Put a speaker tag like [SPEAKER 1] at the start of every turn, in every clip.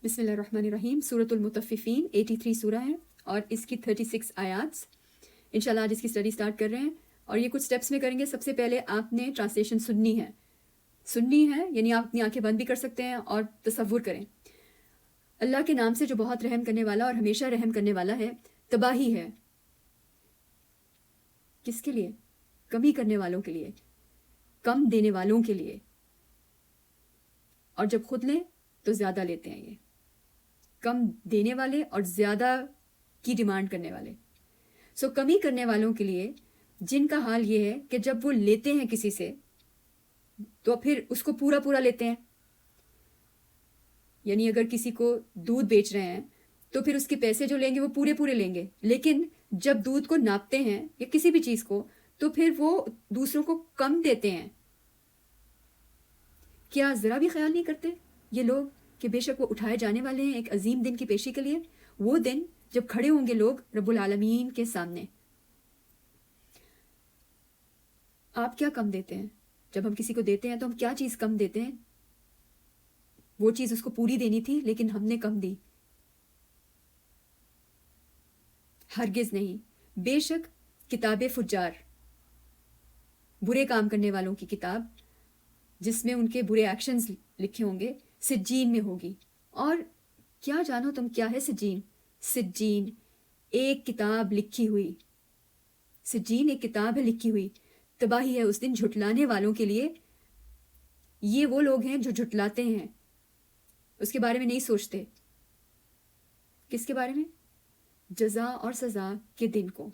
[SPEAKER 1] بسم اللہ الرحمن الرحیم. سورۃ المطففین 83 سورہ ہے اور اس کی 36 آیات. انشاءاللہ آج اس کی اسٹڈی سٹارٹ کر رہے ہیں اور یہ کچھ سٹیپس میں کریں گے. سب سے پہلے آپ نے ٹرانسلیشن سننی ہے یعنی آپ اپنی آنکھیں بند بھی کر سکتے ہیں اور تصور کریں. اللہ کے نام سے جو بہت رحم کرنے والا اور ہمیشہ رحم کرنے والا ہے. تباہی ہے کس کے لیے؟ کمی کرنے والوں کے لیے، کم دینے والوں کے لیے، اور جب خود لیں تو زیادہ لیتے ہیں. یہ کم دینے والے اور زیادہ کی ڈیمانڈ کرنے والے. کمی کرنے والوں کے لیے جن کا حال یہ ہے کہ جب وہ لیتے ہیں کسی سے تو پھر اس کو پورا پورا لیتے ہیں. یعنی اگر کسی کو دودھ بیچ رہے ہیں تو پھر اس کے پیسے جو لیں گے وہ پورے پورے لیں گے، لیکن جب دودھ کو ناپتے ہیں یا کسی بھی چیز کو تو پھر وہ دوسروں کو کم دیتے ہیں. کیا ذرا بھی خیال نہیں کرتے یہ لوگ کہ بے شک وہ اٹھائے جانے والے ہیں ایک عظیم دن کی پیشی کے لیے؟ وہ دن جب کھڑے ہوں گے لوگ رب العالمین کے سامنے. آپ کیا کم دیتے ہیں؟ جب ہم کسی کو دیتے ہیں تو ہم کیا چیز کم دیتے ہیں؟ وہ چیز اس کو پوری دینی تھی لیکن ہم نے کم دی. ہرگز نہیں. بے شک کتاب فجار، برے کام کرنے والوں کی کتاب جس میں ان کے برے ایکشنز لکھے ہوں گے، سجین میں ہوگی. اور کیا جانو تم کیا ہے سجین؟ سجین ایک کتاب لکھی ہوئی. سجین ایک کتاب ہے لکھی ہوئی. تباہی ہے اس دن جھٹلانے والوں کے لیے. یہ وہ لوگ ہیں جو جھٹلاتے ہیں، اس کے بارے میں نہیں سوچتے. کس کے بارے میں؟ جزا اور سزا کے دن کو.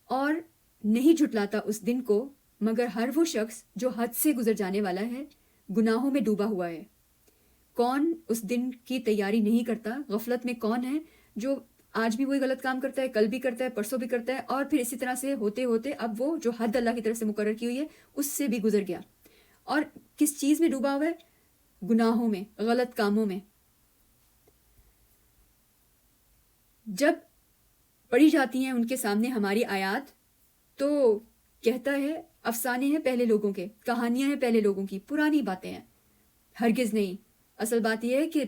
[SPEAKER 1] اور نہیں جھٹلاتا اس دن کو مگر ہر وہ شخص جو حد سے گزر جانے والا ہے، گناہوں میں ڈوبا ہوا ہے. کون اس دن کی تیاری نہیں کرتا؟ غفلت میں کون ہے جو آج بھی وہی غلط کام کرتا ہے، کل بھی کرتا ہے، پرسوں بھی کرتا ہے، اور پھر اسی طرح سے ہوتے ہوتے اب وہ جو حد اللہ کی طرف سے مقرر کی ہوئی ہے اس سے بھی گزر گیا. اور کس چیز میں ڈوبا ہوا ہے؟ گناہوں میں، غلط کاموں میں. جب پڑھی جاتی ہیں ان کے سامنے ہماری آیات تو کہتا ہے افسانے ہیں پہلے لوگوں کے، کہانیاں ہیں پہلے لوگوں کی، پرانی باتیں ہیں. ہرگز نہیں. اصل بات یہ ہے کہ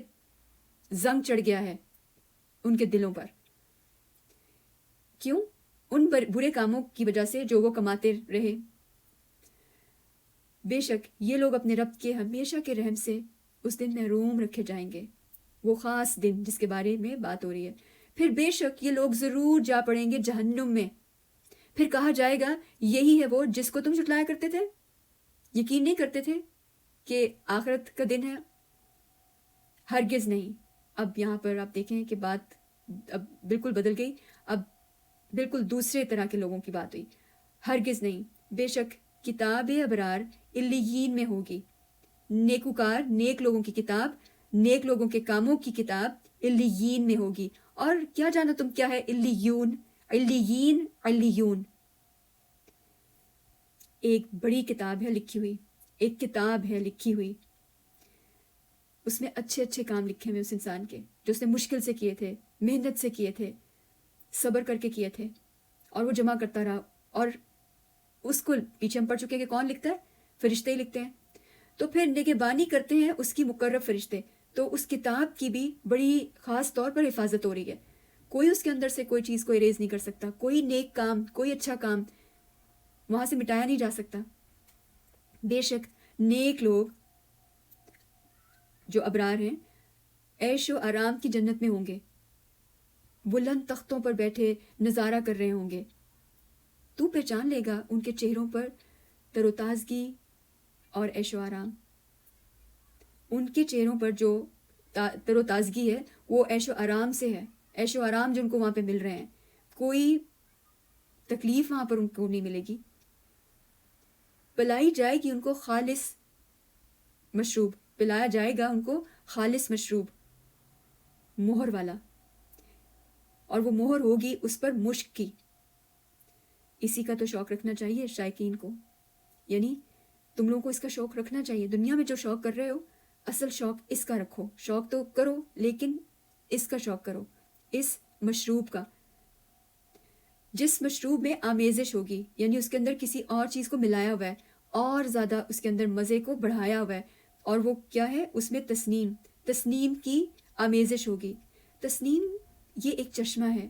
[SPEAKER 1] زنگ چڑھ گیا ہے ان کے دلوں پر. کیوں؟ ان برے کاموں کی وجہ سے جو وہ کماتے رہے. بے شک یہ لوگ اپنے رب کے ہمیشہ کے رحم سے اس دن محروم رکھے جائیں گے، وہ خاص دن جس کے بارے میں بات ہو رہی ہے. پھر بے شک یہ لوگ ضرور جا پڑیں گے جہنم میں. پھر کہا جائے گا یہی ہے وہ جس کو تم جھٹلایا کرتے تھے، یقین نہیں کرتے تھے کہ آخرت کا دن ہے. ہرگز نہیں. اب یہاں پر آپ دیکھیں کہ بات اب بالکل بدل گئی. اب بالکل دوسرے طرح کے لوگوں کی بات ہوئی. ہرگز نہیں. بے شک کتاب ابرار علیین میں ہوگی. نیکوکار نیک لوگوں کی کتاب، نیک لوگوں کے کاموں کی کتاب علیین میں ہوگی. اور کیا جانا تم کیا ہے علیون؟ علیین، علیون ایک بڑی کتاب ہے لکھی ہوئی، ایک کتاب ہے لکھی ہوئی. اس میں اچھے اچھے کام لکھے ہوئے اس انسان کے جو اس نے مشکل سے کیے تھے، محنت سے کیے تھے، صبر کر کے کیے تھے، اور وہ جمع کرتا رہا. اور اس کو پیچھے ہم پڑھ چکے کہ کون لکھتا ہے؟ فرشتے ہی لکھتے ہیں. تو پھر نگہبانی کرتے ہیں اس کی مقرب فرشتے. تو اس کتاب کی بھی بڑی خاص طور پر حفاظت ہو رہی ہے. کوئی اس کے اندر سے کوئی چیز کو اریز نہیں کر سکتا. کوئی نیک کام، کوئی اچھا کام وہاں سے مٹایا نہیں جا سکتا. بے شک نیک لوگ جو ابرار ہیں عیش و آرام کی جنت میں ہوں گے، بلند تختوں پر بیٹھے نظارہ کر رہے ہوں گے. تو پہچان لے گا ان کے چہروں پر تر و تازگی اور عیش و آرام. ان کے چہروں پر جو تر و تازگی ہے وہ عیش و آرام سے ہے. عیش و آرام جو ان کو وہاں پہ مل رہے ہیں، کوئی تکلیف وہاں پر ان کو نہیں ملے گی. پلائی جائے گی ان کو خالص مشروب، پلایا جائے گا ان کو خالص مشروب، مہر والا، اور وہ مہر ہوگی اس پر مشک کی. اسی کا تو شوق رکھنا چاہیے شائقین کو. یعنی تم لوگوں کو اس کا شوق رکھنا چاہیے. دنیا میں جو شوق کر رہے ہو اصل شوق اس کا رکھو. شوق تو کرو لیکن اس کا شوق کرو، اس مشروب کا، جس مشروب میں آمیزش ہوگی. یعنی اس کے اندر کسی اور چیز کو ملایا ہوا ہے اور زیادہ اس کے اندر مزے کو بڑھایا ہوا ہے. اور وہ کیا ہے؟ اس میں تسنیم، تسنیم کی آمیزش ہوگی. تسنیم یہ ایک چشمہ ہے،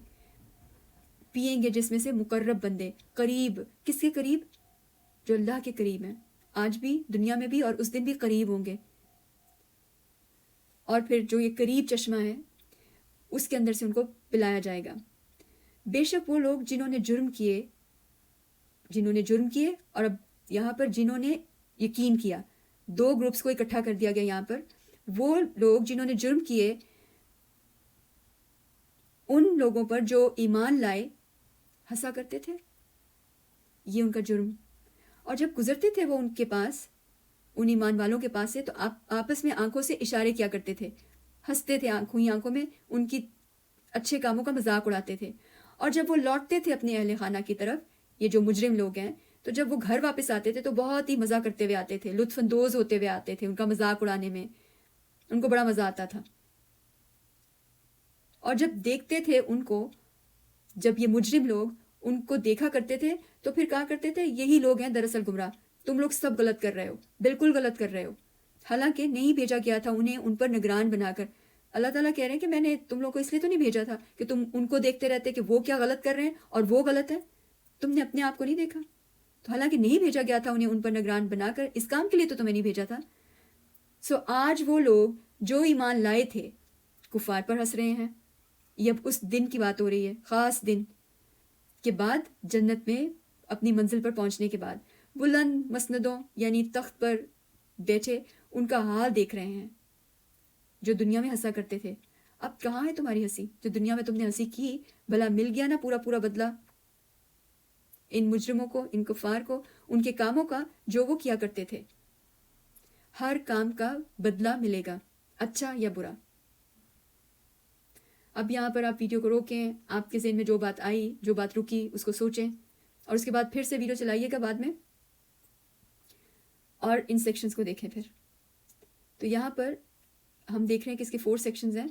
[SPEAKER 1] پئیں گے جس میں سے مقرب بندے. قریب کس کے قریب؟ جو اللہ کے قریب ہیں، آج بھی دنیا میں بھی اور اس دن بھی قریب ہوں گے. اور پھر جو یہ قریب چشمہ ہے اس کے اندر سے ان کو پلایا جائے گا. بے شک وہ لوگ جنہوں نے جرم کیے اور اب یہاں پر جنہوں نے یقین کیا، دو گروپس کو اکٹھا کر دیا گیا یہاں پر. وہ لوگ جنہوں نے جرم کیے، ان لوگوں پر جو ایمان لائے ہنسا کرتے تھے، یہ ان کا جرم. اور جب گزرتے تھے وہ ان کے پاس، ان ایمان والوں کے پاس سے، تو آپس میں آنکھوں سے اشارے کیا کرتے تھے، ہنستے تھے آنکھوں میں ان کی اچھے کاموں کا مذاق اڑاتے تھے. اور جب وہ لوٹتے تھے اپنے اہل خانہ کی طرف، یہ جو مجرم لوگ ہیں، تو جب وہ گھر واپس آتے تھے تو بہت ہی مزہ کرتے ہوئے آتے تھے، لطف اندوز ہوتے ہوئے آتے تھے. ان کا مذاق اڑانے میں ان کو بڑا مزہ آتا تھا. اور جب دیکھتے تھے ان کو، جب یہ مجرم لوگ ان کو دیکھا کرتے تھے تو پھر کہا کرتے تھے یہی لوگ ہیں دراصل گمراہ، تم لوگ سب غلط کر رہے ہو، بالکل غلط کر رہے ہو. حالانکہ نہیں بھیجا گیا تھا انہیں ان پر نگران بنا کر. اللہ تعالیٰ کہہ رہے ہیں کہ میں نے تم لوگ کو اس لیے تو نہیں بھیجا تھا کہ تم ان کو دیکھتے رہتے کہ وہ کیا غلط کر رہے ہیں اور وہ غلط ہے، تم نے اپنے آپ کو نہیں دیکھا. تو حالانکہ نہیں بھیجا گیا تھا انہیں ان پر نگران بنا کر، اس کام کے لیے تو تمہیں نہیں بھیجا تھا. سو آج وہ لوگ جو ایمان لائے تھے کفار پر ہنس رہے ہیں. یہ اب اس دن کی بات ہو رہی ہے، خاص دن کے بعد، جنت میں اپنی منزل پر پہنچنے کے بعد بلند مسندوں یعنی تخت پر بیٹھے ان کا حال دیکھ رہے ہیں. جو دنیا میں ہنسا کرتے تھے، اب کہاں ہے تمہاری ہنسی؟ جو دنیا میں تم نے ہنسی کی، بھلا مل گیا نا پورا بدلہ ان مجرموں کو، ان کفار کو، ان کے کاموں کا جو وہ کیا کرتے تھے. ہر کام کا بدلہ ملے گا، اچھا یا برا. اب یہاں پر آپ ویڈیو کو روکیں، آپ کے ذہن میں جو بات آئی، جو بات رکی، اس کو سوچیں، اور اس کے بعد پھر سے ویڈیو چلائیے گا بعد میں اور ان سیکشنز کو دیکھیں. پھر تو یہاں پر ہم دیکھ رہے ہیں کہ اس کے 4 سیکشنز ہیں.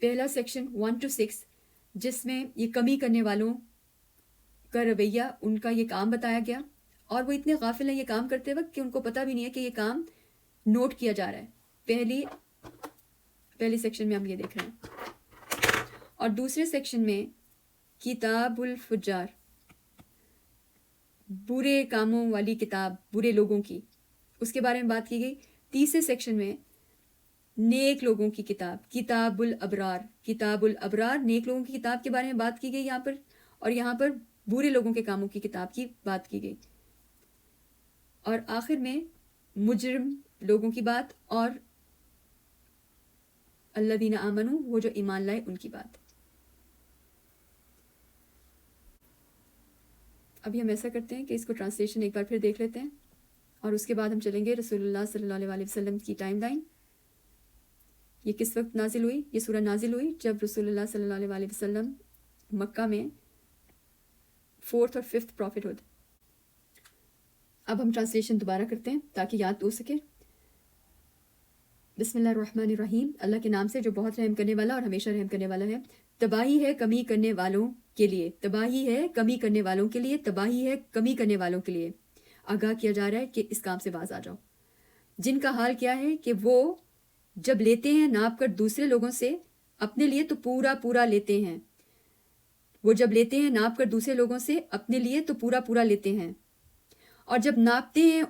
[SPEAKER 1] پہلا سیکشن 1 to 6 جس میں یہ کمی کرنے والوں کا رویہ، ان کا یہ کام بتایا گیا، اور وہ اتنے غافل ہیں یہ کام کرتے وقت کہ ان کو پتہ بھی نہیں ہے کہ یہ کام نوٹ کیا جا رہا ہے. پہلی سیکشن میں ہم یہ دیکھ رہے ہیں. اور دوسرے سیکشن میں کتاب الفجار، برے کاموں والی کتاب، برے لوگوں کی، اس کے بارے میں بات کی گئی. تیسرے سیکشن میں نیک لوگوں کی کتاب، کتاب الابرار، کتاب الابرار، نیک لوگوں کی کتاب کے بارے میں بات کی گئی یہاں پر. اور یہاں پر برے لوگوں کے کاموں کی کتاب کی بات کی گئی. اور آخر میں مجرم لوگوں کی بات اور الذین آمنوا، وہ جو ایمان لائے، ان کی بات. ابھی ہم ایسا کرتے ہیں کہ اس کو ٹرانسلیشن ایک بار پھر دیکھ لیتے ہیں، اور اس کے بعد ہم چلیں گے رسول اللہ صلی اللہ علیہ وسلم کی ٹائم لائن. یہ کس وقت نازل ہوئی؟ یہ سورہ نازل ہوئی جب رسول اللہ صلی اللہ علیہ وسلم مکہ میں 4th اور 5th پروفٹ ہوتے. اب ہم ٹرانسلیشن دوبارہ کرتے ہیں تاکہ یاد ہو سکے. بسم اللہ الرحمن الرحیم، اللہ کے نام سے جو بہت رحم کرنے والا اور ہمیشہ رحم کرنے والا ہے. تباہی ہے کمی کرنے والوں کے لیے، تباہی ہے کمی کرنے والوں کے لیے، تباہی ہے کمی کرنے والوں کے لیے. آگاہ کیا جا رہا ہے کہ اس کام سے باز آ جاؤ. جن کا حال کیا ہے کہ وہ جب لیتے ہیں ناپ کر دوسرے لوگوں سے، اپنے لیے تو پورا لیتے ہیں. وہ جب لیتے ہیں ناپ کر دوسرے لوگوں سے، اپنے لیے تو پورا لیتے ہیں. اور جب ناپتے ہیں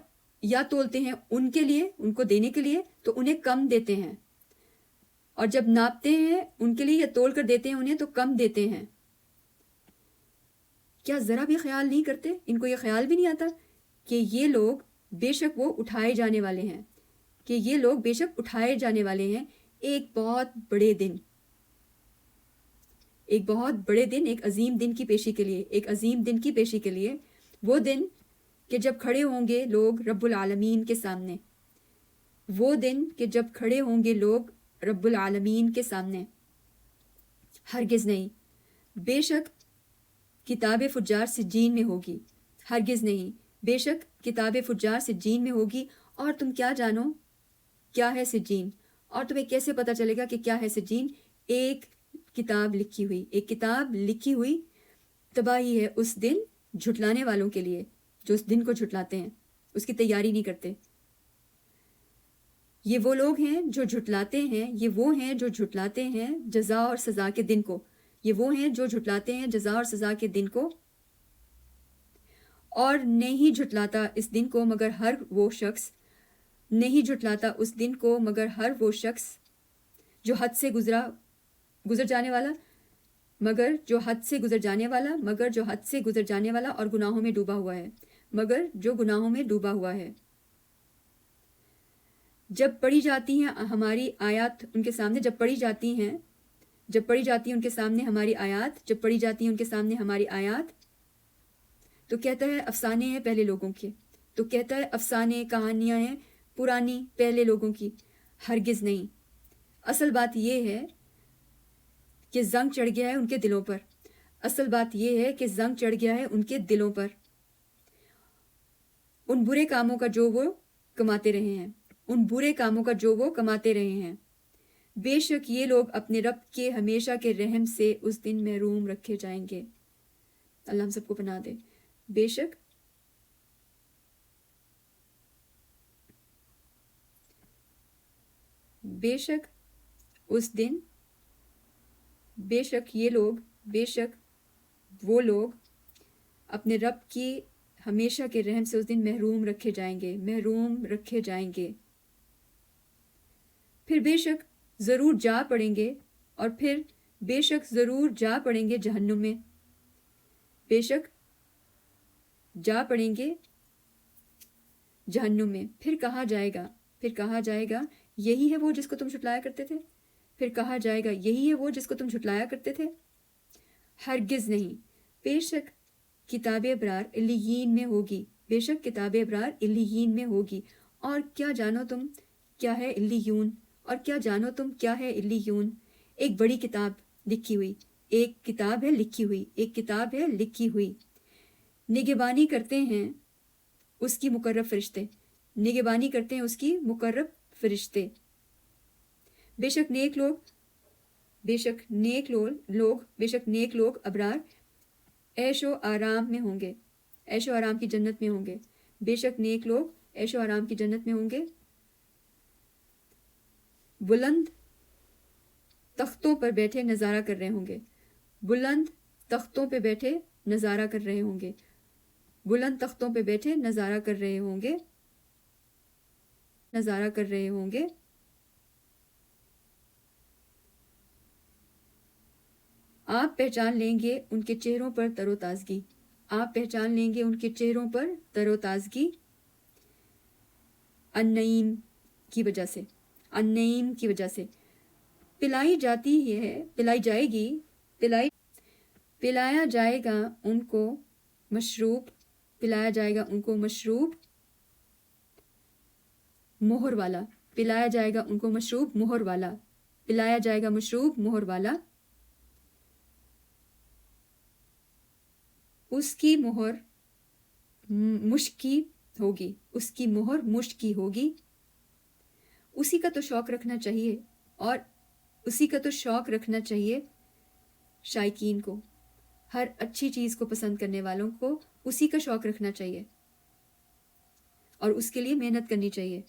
[SPEAKER 1] یا تولتے ہیں ان کے لیے، ان کو دینے کے لیے، تو انہیں کم دیتے ہیں. اور جب ناپتے ہیں ان کے لیے یا تول کر دیتے ہیں انہیں، تو کم دیتے ہیں. کیا ذرا بھی خیال نہیں کرتے؟ ان کو یہ خیال بھی نہیں آتا کہ یہ لوگ بے شک وہ اٹھائے جانے والے ہیں، کہ یہ لوگ بے شک اٹھائے جانے والے ہیں ایک بہت بڑے دن، ایک بہت بڑے دن، ایک عظیم دن کی پیشی کے لیے، ایک عظیم دن کی پیشی کے لیے. وہ دن کہ جب کھڑے ہوں گے لوگ رب العالمین کے سامنے، وہ دن کہ جب کھڑے ہوں گے لوگ رب العالمین کے سامنے. ہرگز نہیں، بے شک کتاب فجار سجین میں ہوگی، ہرگز نہیں، بے شک کتاب فجار سجین میں ہوگی. اور تم کیا جانو کیا ہے سجین، اور تمہیں کیسے پتہ چلے گا کہ کیا ہے سجین؟ ایک کتاب لکھی ہوئی، ایک کتاب لکھی ہوئی. تباہی ہے اس دن جھٹلانے والوں کے لیے، جو اس دن کو جھٹلاتے ہیں، اس کی تیاری نہیں کرتے. یہ وہ لوگ ہیں جو جھٹلاتے ہیں، یہ وہ ہیں جو جھٹلاتے ہیں جزا اور سزا کے دن کو. یہ وہ ہیں جو جھٹلاتے ہیں جزا اور سزا کے دن کو، اور نہیں جھٹلاتا اس دن کو مگر ہر وہ شخص، نہیں جھٹلاتا اس دن کو مگر ہر وہ شخص جو حد سے گزر جانے والا، مگر جو حد سے گزر جانے والا، مگر جو حد سے گزر جانے والا اور گناہوں میں ڈوبا ہوا ہے، مگر جو گناہوں میں ڈوبا ہوا ہے. جب پڑھی جاتی ہیں ہماری آیات ان کے سامنے، جب پڑھی جاتی ہیں ان کے سامنے ہماری آیات، جب پڑھی جاتی ہیں ان کے سامنے ہماری آیات، تو کہتا ہے افسانے ہیں پہلے لوگوں کے، تو کہتا ہے افسانے کہانیاں ہیں پرانی پہلے لوگوں کی. ہرگز نہیں. اصل بات یہ ہے کہ زنگ چڑھ گیا ہے ان کے دلوں پر. اصل بات یہ ہے کہ زنگ چڑھ گیا ہے ان کے دلوں پر، ان برے کاموں کا جو وہ کماتے رہے ہیں، ان برے کاموں کا جو وہ کماتے رہے ہیں. بے شک یہ لوگ اپنے رب کے ہمیشہ کے رحم سے اس دن محروم رکھے جائیں گے. اللہ ہم سب کو پناہ دے. بے شک اس دن، بے شک یہ لوگ، بے شک وہ لوگ اپنے رب کی ہمیشہ کے رحم سے اس دن محروم رکھے جائیں گے، محروم رکھے جائیں گے. پھر بے شک ضرور جا پڑیں گے، اور پھر بے شک ضرور جا پڑیں گے جہنم میں. بے شک جا پڑیں گے جہنم میں. پھر کہا جائے گا یہی ہے وہ جس کو تم جھٹلایا کرتے تھے. پھر کہا جائے گا یہی ہے وہ جس کو تم جھٹلایا کرتے تھے. ہرگز نہیں. بے شک کتاب ابرار علیین میں ہوگی. بے شک کتاب ابرار علیین میں ہوگی. اور کیا جانو تم کیا ہے علیون، اور کیا جانو تم کیا ہے علیون. ایک بڑی کتاب لکھی ہوئی، ایک کتاب ہے لکھی ہوئی، ایک کتاب ہے لکھی ہوئی. نگہبانی کرتے ہیں اس کی مقرب فرشتے، نگہبانی کرتے ہیں اس کی مقرب فرشتے. بے شک نیک لوگ، بے شک نیک لوگ، بے شک نیک لوگ ابرار عیش و آرام میں ہوں گے، عیش و آرام کی جنت میں ہوں گے. بے شک نیک لوگ عیش و آرام کی جنت میں ہوں گے. بلند تختوں پر بیٹھے نظارہ کر رہے ہوں گے، بلند تختوں پہ بیٹھے نظارہ کر رہے ہوں گے، بلند تختوں پہ بیٹھے نظارہ کر رہے ہوں گے، نظارہ کر رہے ہوں گے. آپ پہچان لیں گے ان کے چہروں پر تر و تازگی، آپ پہچان لیں گے ان کے چہروں پر تر و تازگی. النعیم کی وجہ سے، النعیم کی وجہ سے. پلائی جاتی ہے، پلائی جائے گی، پلایا جائے گا ان کو مشروب، پلایا جائے گا ان کو مشروب مہر والا، پلایا جائے گا ان کو مشروب مہر والا، پلایا جائے گا مشروب مہر والا. اس کی مہر مشک کی ہوگی، اس کی مہر مشک کی ہوگی. اسی کا تو شوق رکھنا چاہیے، اور اسی کا تو شوق رکھنا چاہیے شائقین کو، ہر اچھی چیز کو پسند کرنے والوں کو اسی کا شوق رکھنا چاہیے، اور اس کے لیے محنت کرنی چاہیے.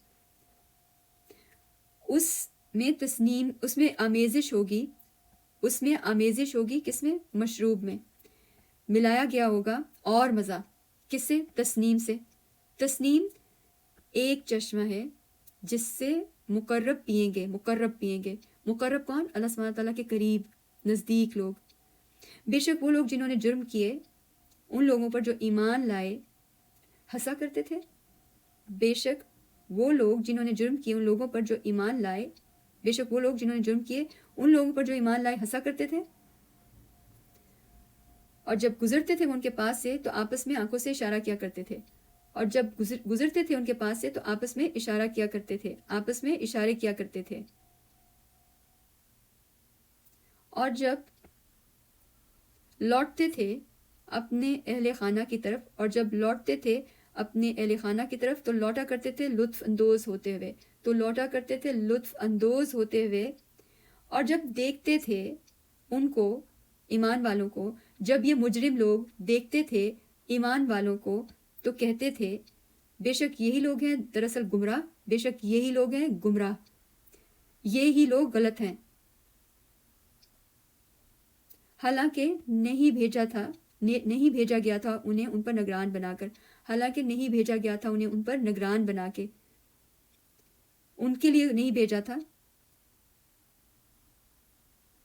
[SPEAKER 1] اس میں تسنیم، اس میں آمیزش ہوگی، اس میں آمیزش ہوگی، کس میں؟ مشروب میں ملایا گیا ہوگا اور مزہ. کس سے؟ تسنیم سے. تسنیم ایک چشمہ ہے جس سے مقرب پئیں گے، مقرب پئیں گے. مقرب کون؟ اللہ سبحانہ تعالیٰ کے قریب، نزدیک لوگ. بے شک وہ لوگ جنہوں نے جرم کیے ان لوگوں پر جو ایمان لائے ہنسا کرتے تھے. بے شک وہ لوگ جنہوں نے جرم کیے ان لوگوں پر جو ایمان لائے، بے شک وہ لوگ جنہوں نے جرم کیے ان لوگوں پر جو ایمان لائے ہنسا کرتے تھے. اور جب گزرتے تھے وہ ان کے پاس سے تو آپس میں آنکھوں سے اشارہ کیا کرتے تھے، اور جب گزرتے تھے ان کے پاس سے تو آپس میں اشارہ کیا کرتے تھے، آپس میں اشارے کیا کرتے تھے. اور جب لوٹتے تھے اپنے اہل خانہ کی طرف، اور جب لوٹتے تھے اپنے اہل خانہ کی طرف تو لوٹا کرتے تھے لطف اندوز ہوتے ہوئے، تو لوٹا کرتے تھے لطف اندوز ہوتے ہوئے. اور جب دیکھتے تھے ان کو، ایمان والوں کو، جب یہ مجرم لوگ دیکھتے تھے ایمان والوں کو تو کہتے تھے بے شک یہی لوگ ہیں دراصل گمراہ، بے شک یہی لوگ ہیں گمراہ، یہی لوگ غلط ہیں، حالانکہ نہیں بھیجا گیا تھا انہیں ان پر نگران بنا کر، حالانکہ نہیں بھیجا گیا تھا انہیں ان پر نگران بنا کے، ان کے لیے نہیں بھیجا تھا،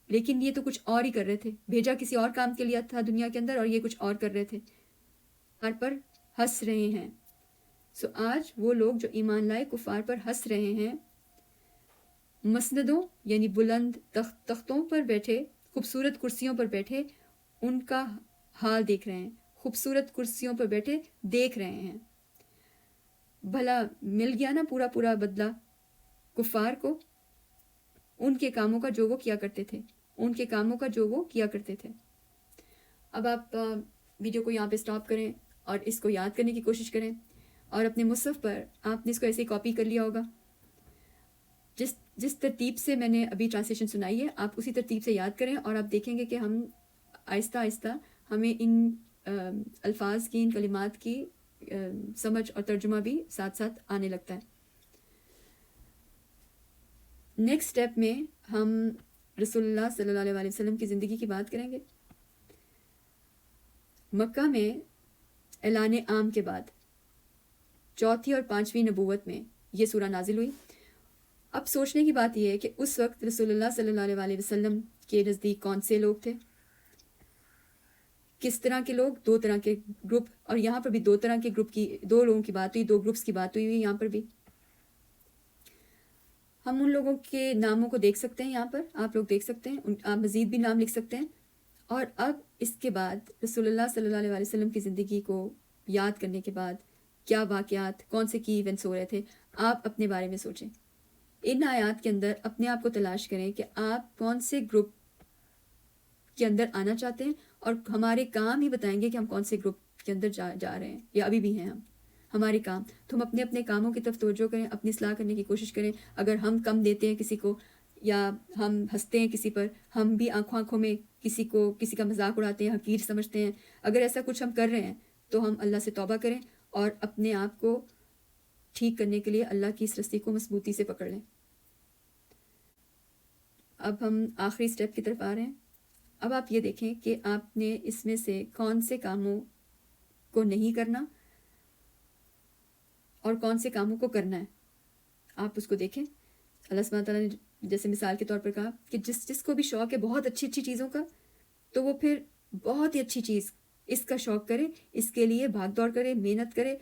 [SPEAKER 1] لیکن یہ تو کچھ اور ہی کر رہے تھے، بھیجا کسی اور کام کے لیے تھا دنیا کے اندر، اور یہ کچھ اور کر رہے تھے، کفار پر ہنس رہے ہیں۔ سو آج وہ لوگ جو ایمان لائے کفار پر ہنس رہے ہیں، مسندوں یعنی بلند تختوں پر بیٹھے، خوبصورت کرسیوں پر بیٹھے ان کا حال دیکھ رہے ہیں، خوبصورت کرسیوں پر بیٹھے دیکھ رہے ہیں۔ بھلا مل گیا نا پورا پورا بدلہ کفار کو ان کے کاموں کا جو وہ کیا کرتے تھے، ان کے کاموں کا جو وہ کیا کرتے تھے۔ اب آپ ویڈیو کو یہاں پہ سٹاپ کریں اور اس کو یاد کرنے کی کوشش کریں، اور اپنے مصحف پر آپ نے اس کو ایسے ہی کاپی کر لیا ہوگا، جس ترتیب سے میں نے ابھی ٹرانسلیشن سنائی ہے آپ اسی ترتیب سے یاد کریں، اور آپ دیکھیں گے کہ ہم آہستہ آہستہ ہمیں ان الفاظ کی، ان کلمات کی سمجھ اور ترجمہ بھی ساتھ ساتھ آنے لگتا ہے۔ نیکسٹ سٹیپ میں ہم رسول اللہ صلی اللہ علیہ وسلم کی زندگی کی بات کریں گے۔ مکہ میں اعلان عام کے بعد چوتھی اور پانچویں نبوت میں یہ سورہ نازل ہوئی۔ اب سوچنے کی بات یہ ہے کہ اس وقت رسول اللہ صلی اللہ علیہ وسلم کے نزدیک کون سے لوگ تھے، کس طرح کے لوگ، دو طرح کے گروپ، اور یہاں پر بھی دو طرح کے گروپ کی، دو لوگوں کی بات ہوئی، دو گروپس کی بات ہوئی یہاں پر بھی۔ ہم ان لوگوں کے ناموں کو دیکھ سکتے ہیں، یہاں پر آپ لوگ دیکھ سکتے ہیں، آپ مزید بھی نام لکھ سکتے ہیں۔ اور اب اس کے بعد رسول اللہ صلی اللہ علیہ وسلم کی زندگی کو یاد کرنے کے بعد کیا واقعات، کون سے کی ایونٹس ہو رہے تھے، آپ اپنے بارے میں سوچیں۔ ان آیات کے اندر اپنے آپ کو تلاش کریں کہ آپ کون سے گروپ کے اندر آنا چاہتے ہیں، اور ہمارے کام ہی بتائیں گے کہ ہم کون سے گروپ کے اندر جا رہے ہیں یا ابھی بھی ہیں ہمارے کام۔ تو ہم اپنے اپنے کاموں کی طرف توجہ کریں، اپنی اصلاح کرنے کی کوشش کریں۔ اگر ہم کم دیتے ہیں کسی کو، یا ہم ہنستے ہیں کسی پر، ہم بھی آنکھوں میں کسی کا مذاق اڑاتے ہیں، حقیر سمجھتے ہیں، اگر ایسا کچھ ہم کر رہے ہیں تو ہم اللہ سے توبہ کریں اور اپنے آپ کو ٹھیک کرنے کے لیے اللہ کی اس رسی کو مضبوطی سے پکڑ لیں۔ اب ہم آخری سٹیپ کی طرف آ رہے ہیں۔ اب آپ یہ دیکھیں کہ آپ نے اس میں سے کون سے کاموں کو نہیں کرنا اور کون سے کاموں کو کرنا ہے، آپ اس کو دیکھیں۔ اللہ سبحانہ تعالیٰ نے جیسے مثال کے طور پر کہا کہ جس کو بھی شوق ہے بہت اچھی اچھی چیزوں کا، تو وہ پھر بہت ہی اچھی چیز اس کا شوق کرے، اس کے لیے بھاگ دوڑ کرے، محنت کرے،